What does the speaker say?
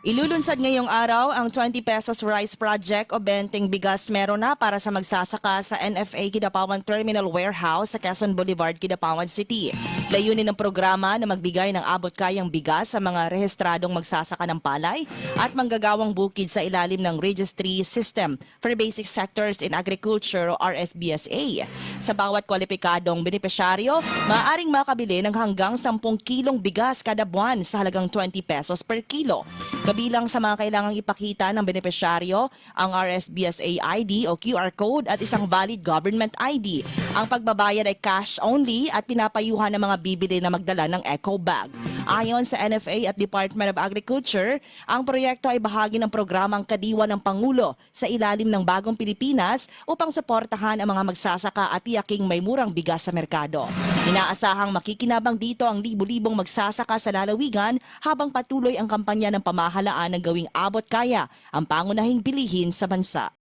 Ilulunsad ngayong araw ang 20 pesos rice project o benteng bigas meron na para sa magsasaka sa NFA Kidapawan Terminal Warehouse sa Quezon Boulevard, Kidapawan City. Layunin ng programa na magbigay ng abot-kayang bigas sa mga rehistradong magsasaka ng palay at manggagawang bukid sa ilalim ng Registry System for Basic Sectors in Agriculture o RSBSA. Sa bawat kwalipikadong benepisyaryo, maaaring makabili ng hanggang 10 kilong bigas kada buwan sa halagang 20 pesos per kilo. Kabilang sa mga kailangang ipakita ng benepisyaryo ang RSBSA ID o QR code at isang valid government ID. Ang pagbabayad ay cash only at pinapayuhan ng mga bibili na magdala ng eco bag. Ayon sa NFA at Department of Agriculture, ang proyekto ay bahagi ng programang Kadiwa ng Pangulo sa ilalim ng Bagong Pilipinas upang suportahan ang mga magsasaka at tiyaking may murang bigas sa merkado. Inaasahang makikinabang dito ang libu-libong magsasaka sa lalawigan habang patuloy ang kampanya ng pamahalaan na gawing abot kaya ang pangunahing bilihin sa bansa.